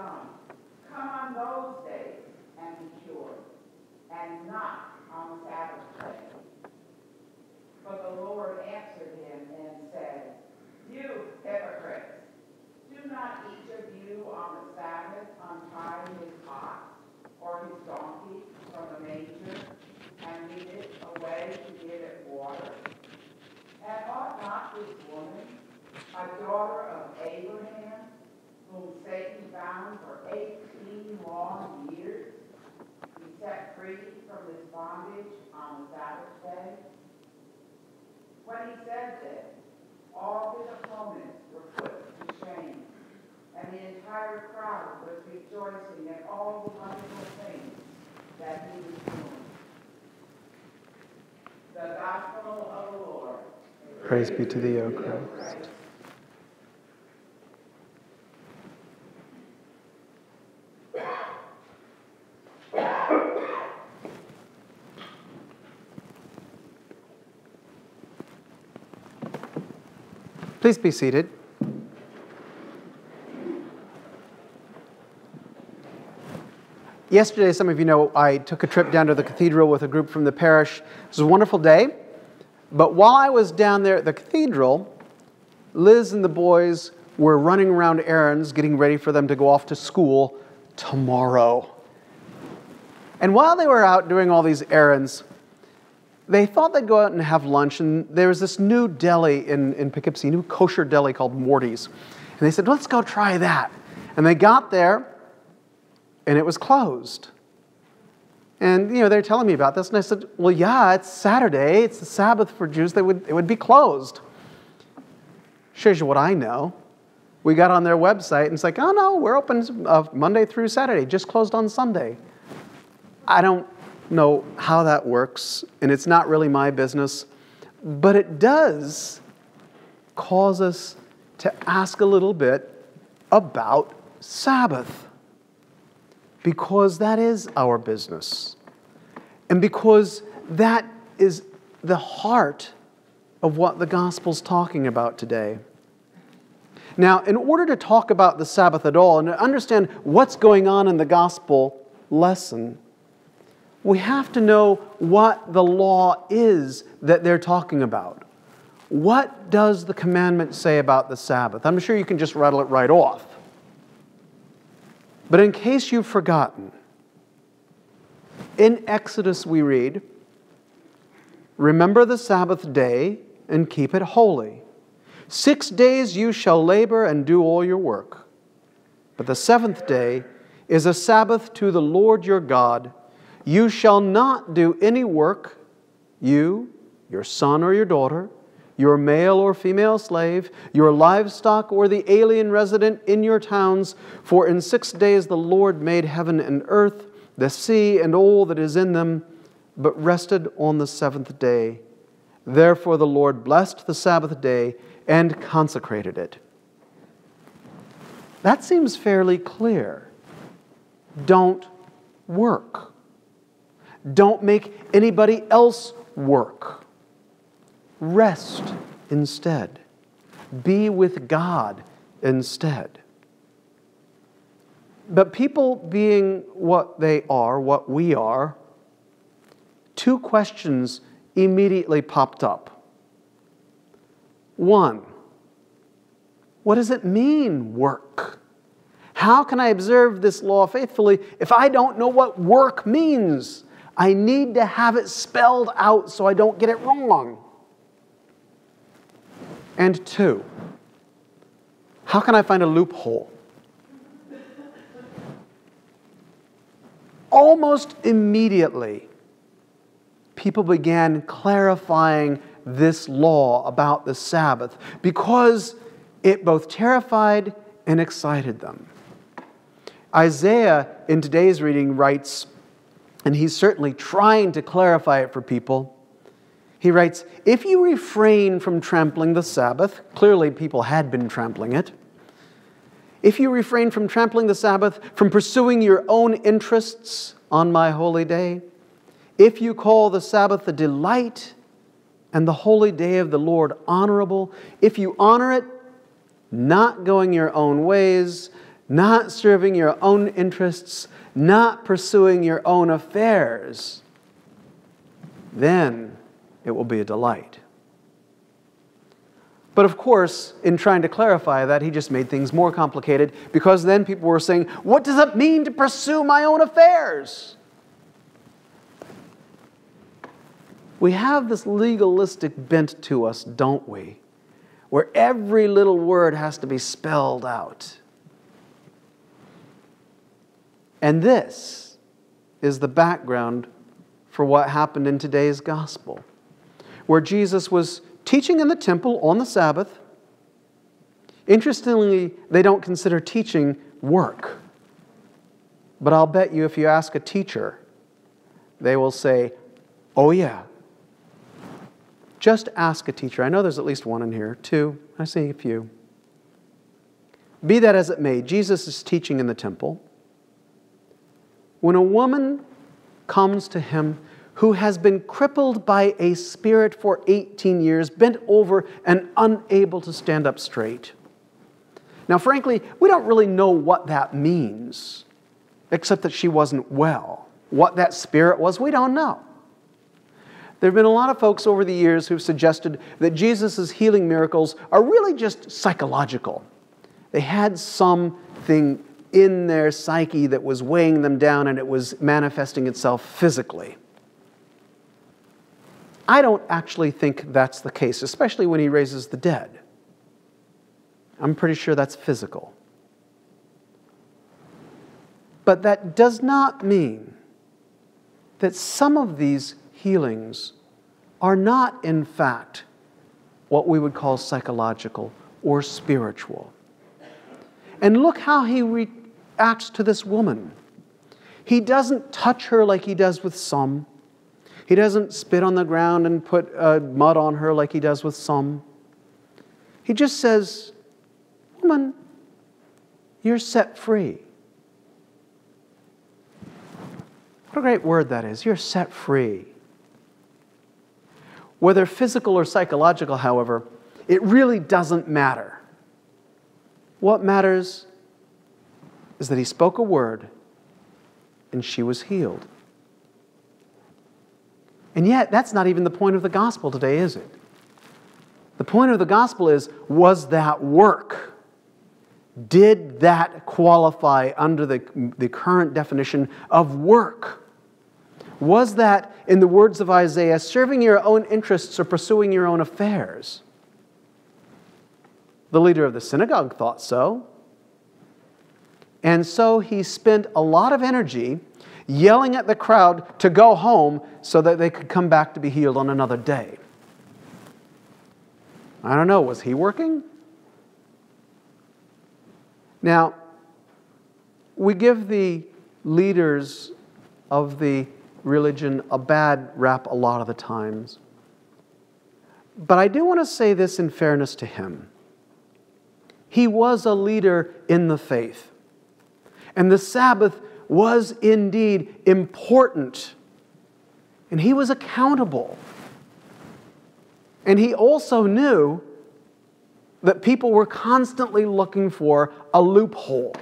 John, come on those days and be cured, and not on the Sabbath day. But the Lord answered him and said, you hypocrites, do not each of you on the Sabbath untie his ox or his donkey from the manger and lead it away to give it water? And ought not this woman, a daughter of Abraham, whom Satan bound for 18 long years, be set free from this bondage on the Sabbath day? When he said this, all his opponents were put to shame, and the entire crowd was rejoicing at all the wonderful things that he was doing. The Gospel of the Lord. Praise be to thee, O Christ. Please be seated. Yesterday, some of you know, I took a trip down to the cathedral with a group from the parish. It was a wonderful day. But while I was down there at the cathedral, Liz and the boys were running around errands, getting ready for them to go off to school tomorrow. And while they were out doing all these errands, they thought they'd go out and have lunch, and there was this new deli in Poughkeepsie, new kosher deli called Morty's. And they said, let's go try that. And they got there, and it was closed. And, they're telling me about this, and I said, well, yeah, it's Saturday, it's the Sabbath for Jews, it would be closed. Shows you what I know. We got on their website, and it's like, oh, no, we're open Monday through Saturday, just closed on Sunday. I don't know how that works, and it's not really my business, but it does cause us to ask a little bit about Sabbath, because that is our business, and because that is the heart of what the gospel's talking about today. Now, in order to talk about the Sabbath at all and to understand what's going on in the gospel lesson, we have to know what the law is that they're talking about. What does the commandment say about the Sabbath? I'm sure you can just rattle it right off. But in case you've forgotten, in Exodus we read, remember the Sabbath day and keep it holy. 6 days you shall labor and do all your work. But the seventh day is a Sabbath to the Lord your God. You shall not do any work, you, your son or your daughter, your male or female slave, your livestock or the alien resident in your towns, for in 6 days the Lord made heaven and earth, the sea and all that is in them, but rested on the seventh day. Therefore the Lord blessed the Sabbath day and consecrated it. That seems fairly clear. Don't work. Don't make anybody else work. Rest instead. Be with God instead. But people being what they are, what we are, two questions immediately popped up. One, what does it mean, work? How can I observe this law faithfully if I don't know what work means? I need to have it spelled out so I don't get it wrong. And two, how can I find a loophole? Almost immediately, people began clarifying this law about the Sabbath because it both terrified and excited them. Isaiah, in today's reading, writes, and he's certainly trying to clarify it for people. He writes, if you refrain from trampling the Sabbath, clearly people had been trampling it. If you refrain from trampling the Sabbath, from pursuing your own interests on my holy day, if you call the Sabbath a delight and the holy day of the Lord honorable, if you honor it, not going your own ways, not serving your own interests, not pursuing your own affairs, then it will be a delight. But of course, in trying to clarify that, he just made things more complicated, because then people were saying, what does it mean to pursue my own affairs? We have this legalistic bent to us, don't we? Where every little word has to be spelled out. And this is the background for what happened in today's gospel, where Jesus was teaching in the temple on the Sabbath. Interestingly, they don't consider teaching work. But I'll bet you if you ask a teacher, they will say, oh yeah. Just ask a teacher. I know there's at least one in here. Two. I see a few. Be that as it may, Jesus is teaching in the temple. When a woman comes to him who has been crippled by a spirit for 18 years, bent over and unable to stand up straight. Now, frankly, we don't really know what that means, except that she wasn't well. What that spirit was, we don't know. There have been a lot of folks over the years who've suggested that Jesus' healing miracles are really just psychological. They had something in their psyche that was weighing them down, and it was manifesting itself physically. I don't actually think that's the case, especially when he raises the dead. I'm pretty sure that's physical. But that does not mean that some of these healings are not, in fact, what we would call psychological or spiritual. And look how he reacts to this woman. He doesn't touch her like he does with some. He doesn't spit on the ground and put mud on her like he does with some. He just says, woman, you're set free. What a great word that is. You're set free. Whether physical or psychological, however, it really doesn't matter. What matters is that he spoke a word and she was healed. And yet, that's not even the point of the gospel today, is it? The point of the gospel is, was that work? Did that qualify under the current definition of work? Was that, in the words of Isaiah, serving your own interests or pursuing your own affairs? The leader of the synagogue thought so. And so he spent a lot of energy yelling at the crowd to go home so that they could come back to be healed on another day. I don't know, was he working? Now, we give the leaders of the religion a bad rap a lot of the times. But I do want to say this in fairness to him. He was a leader in the faith. And the Sabbath was indeed important. And he was accountable. And he also knew that people were constantly looking for a loophole,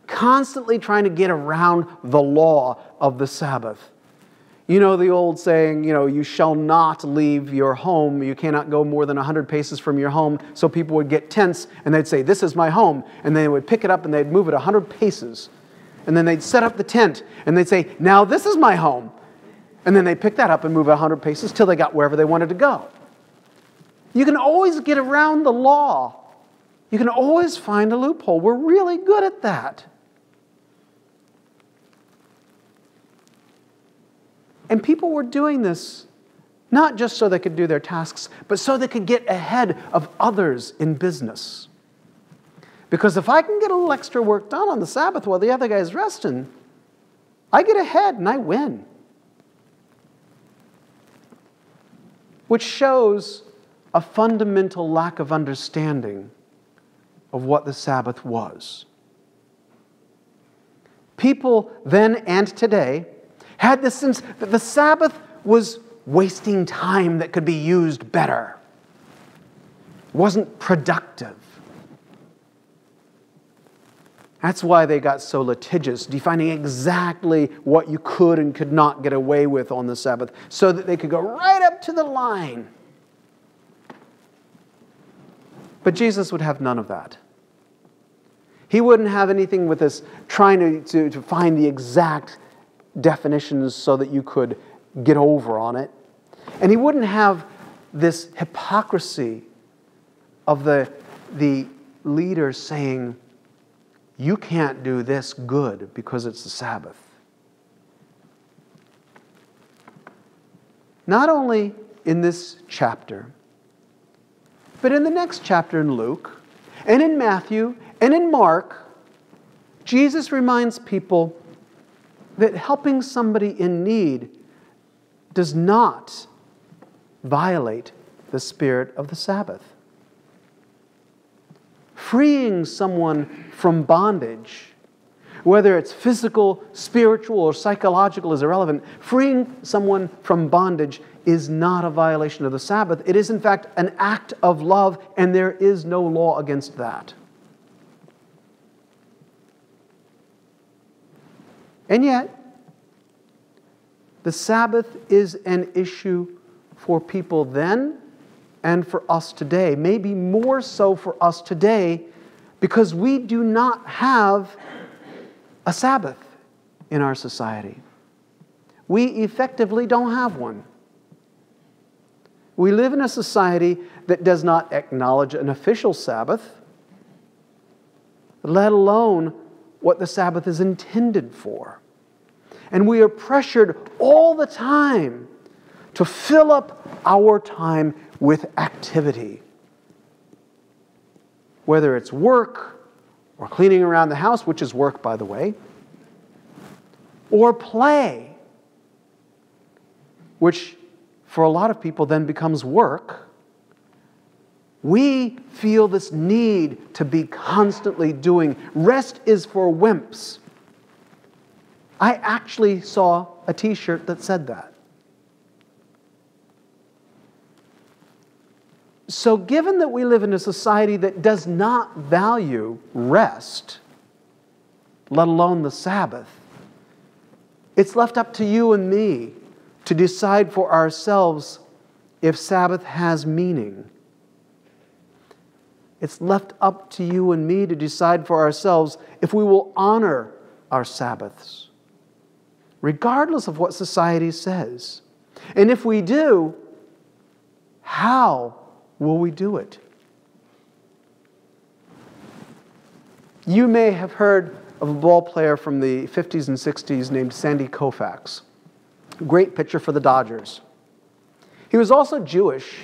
constantly trying to get around the law of the Sabbath. You know the old saying, you shall not leave your home. You cannot go more than 100 paces from your home. So people would get tense and they'd say, this is my home. And they would pick it up and they'd move it 100 paces. And then they'd set up the tent and they'd say, now this is my home. And then they'd pick that up and move it 100 paces till they got wherever they wanted to go. You can always get around the law. You can always find a loophole. We're really good at that. And people were doing this not just so they could do their tasks, but so they could get ahead of others in business. Because if I can get a little extra work done on the Sabbath while the other guy's resting, I get ahead and I win. Which shows a fundamental lack of understanding of what the Sabbath was. People then and today had the sense that the Sabbath was wasting time that could be used better. It wasn't productive. That's why they got so litigious, defining exactly what you could and could not get away with on the Sabbath, so that they could go right up to the line. But Jesus would have none of that. He wouldn't have anything with this trying to find the exact definitions so that you could get over on it. And he wouldn't have this hypocrisy of the leaders saying, you can't do this good because it's the Sabbath. Not only in this chapter, but in the next chapter in Luke, and in Matthew, and in Mark, Jesus reminds people that helping somebody in need does not violate the spirit of the Sabbath. Freeing someone from bondage, whether it's physical, spiritual, or psychological, is irrelevant. Freeing someone from bondage is not a violation of the Sabbath. It is, in fact, an act of love, and there is no law against that. And yet, the Sabbath is an issue for people then and for us today. Maybe more so for us today, because we do not have a Sabbath in our society. We effectively don't have one. We live in a society that does not acknowledge an official Sabbath, let alone what the Sabbath is intended for. And we are pressured all the time to fill up our time with activity. Whether it's work, or cleaning around the house, which is work, by the way, or play, which for a lot of people then becomes work. We feel this need to be constantly doing. Rest is for wimps. I actually saw a t-shirt that said that. So given that we live in a society that does not value rest, let alone the Sabbath, it's left up to you and me to decide for ourselves if Sabbath has meaning. It's left up to you and me to decide for ourselves if we will honor our Sabbaths, regardless of what society says. And if we do, how will we do it? You may have heard of a ball player from the 50s and 60s named Sandy Koufax. Great pitcher for the Dodgers. He was also Jewish,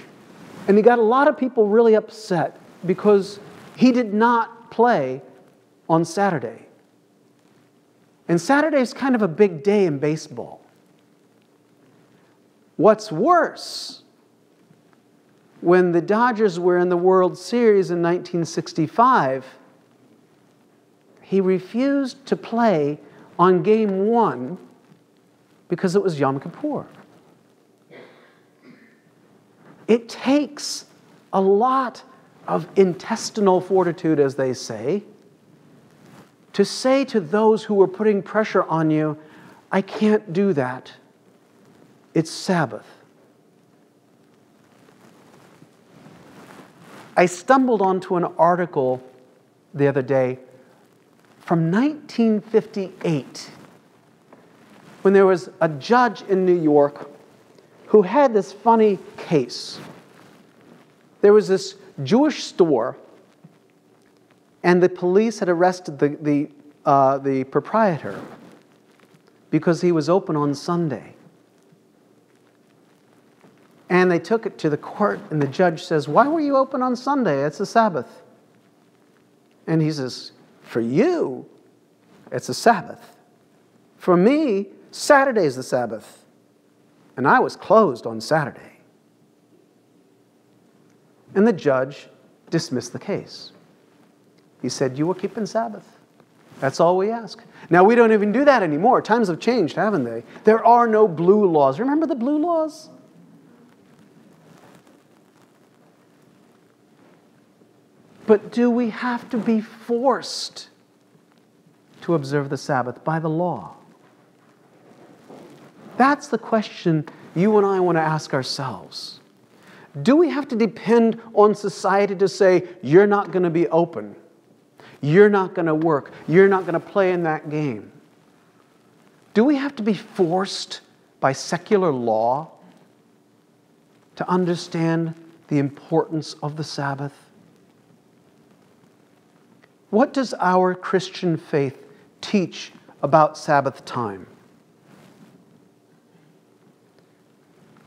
and he got a lot of people really upset because he did not play on Saturday. And Saturday is kind of a big day in baseball. What's worse, when the Dodgers were in the World Series in 1965, he refused to play on Game 1 because it was Yom Kippur. It takes a lot of intestinal fortitude, as they say to those who are putting pressure on you, I can't do that. It's Sabbath. I stumbled onto an article the other day from 1958, when there was a judge in New York who had this funny case. There was this Jewish store, and the police had arrested the proprietor because he was open on Sunday. And they took it to the court, and the judge says, "Why were you open on Sunday? It's a Sabbath." And he says, "For you, it's a Sabbath. For me, Saturday is the Sabbath. And I was closed on Saturday." And the judge dismissed the case. He said, "You were keeping Sabbath. That's all we ask." Now, we don't even do that anymore. Times have changed, haven't they? There are no blue laws. Remember the blue laws? But do we have to be forced to observe the Sabbath? By the law. That's the question you and I want to ask ourselves. Do we have to depend on society to say, you're not going to be open, you're not going to work, you're not going to play in that game? Do we have to be forced by secular law to understand the importance of the Sabbath? What does our Christian faith teach about Sabbath time?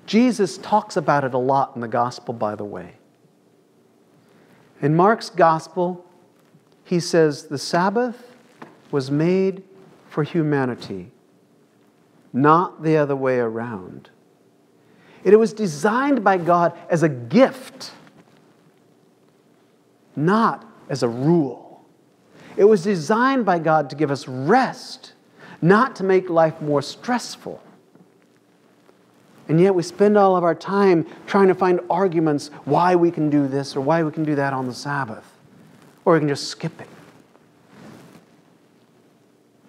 Jesus talks about it a lot in the gospel, by the way. In Mark's gospel, he says, the Sabbath was made for humanity, not the other way around. It was designed by God as a gift, not as a rule. It was designed by God to give us rest, not to make life more stressful. And yet we spend all of our time trying to find arguments why we can do this or why we can do that on the Sabbath. Or we can just skip it.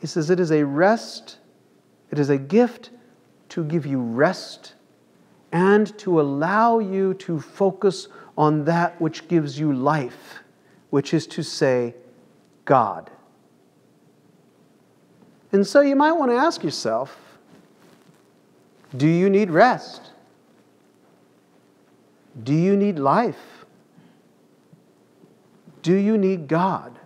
He says it is a rest, it is a gift to give you rest and to allow you to focus on that which gives you life, which is to say, God. And so you might want to ask yourself, do you need rest? Do you need life? Do you need God?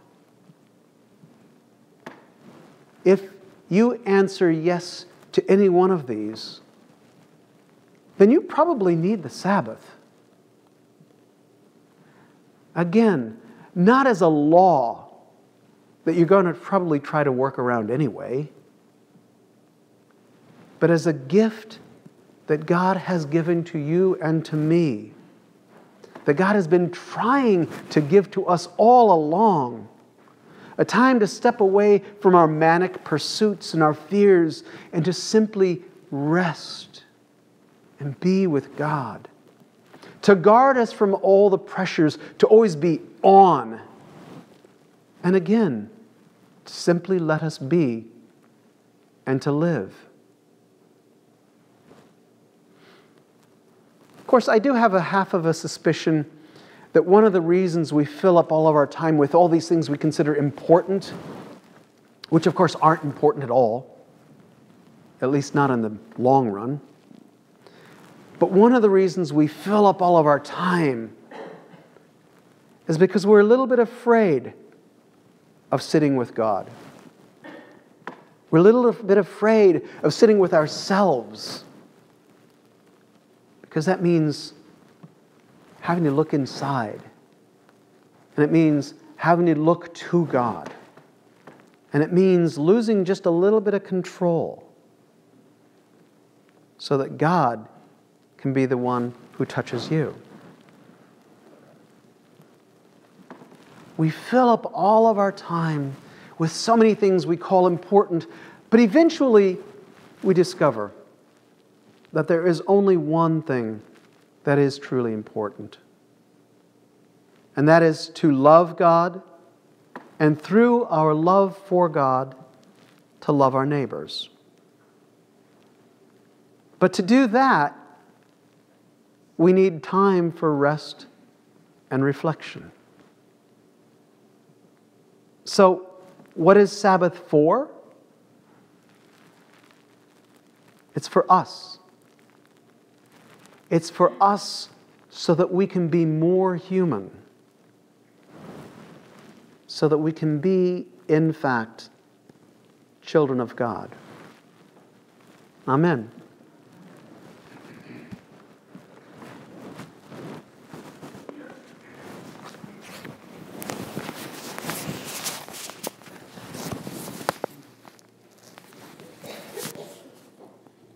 If you answer yes to any one of these, then you probably need the Sabbath. Again, not as a law that you're going to probably try to work around anyway, but as a gift that God has given to you and to me, that God has been trying to give to us all along. A time to step away from our manic pursuits and our fears and to simply rest and be with God. To guard us from all the pressures, to always be on. And again, to simply let us be and to live. Of course, I do have a half of a suspicion that one of the reasons we fill up all of our time with all these things we consider important, which of course aren't important at all, at least not in the long run, but one of the reasons we fill up all of our time is because we're a little bit afraid of sitting with God. We're a little bit afraid of sitting with ourselves, because that means having to look inside. And it means having to look to God. And it means losing just a little bit of control so that God can be the one who touches you. We fill up all of our time with so many things we call important, but eventually we discover that there is only one thing that is truly important. And that is to love God, and through our love for God, to love our neighbors. But to do that, we need time for rest and reflection. So, what is Sabbath for? It's for us. It's for us so that we can be more human. So that we can be, in fact, children of God. Amen.